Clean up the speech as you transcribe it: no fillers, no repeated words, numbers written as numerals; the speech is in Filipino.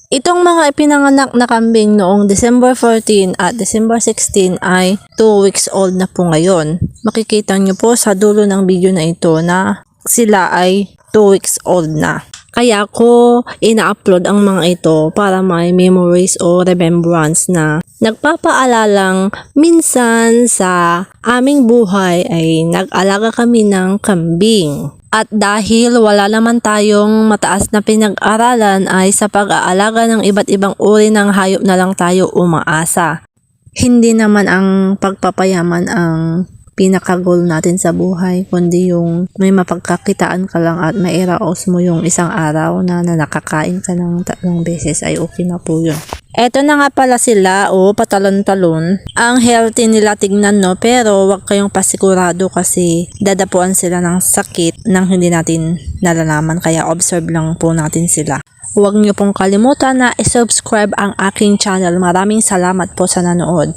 Itong mga ipinanganak na kambing noong December 14 at December 16 ay 2 weeks old na po ngayon. Makikita nyo po sa dulo ng video na ito na sila ay 2 weeks old na. Kaya ko ina-upload ang mga ito para may memories o remembrance na nagpapaalalang minsan sa aming buhay ay nag-alaga kami ng kambing. At dahil wala naman tayong mataas na pinag-aralan ay sa pag-aalaga ng iba't ibang uri ng hayop na lang tayo umaasa. Hindi naman ang pagpapayaman ang pinaka-goal natin sa buhay, kundi yung may mapagkakitaan ka lang at mairaos mo yung isang araw na nakakain ka ng 3 beses ay okay na po yun. Eto na nga pala sila, patalon-talon. Ang healthy nila tignan, no, pero wag kayong pasigurado kasi dadapuan sila ng sakit nang hindi natin nalalaman, kaya observe lang po natin sila. Huwag niyo pong kalimutan na i-subscribe ang aking channel. Maraming salamat po sa nanood.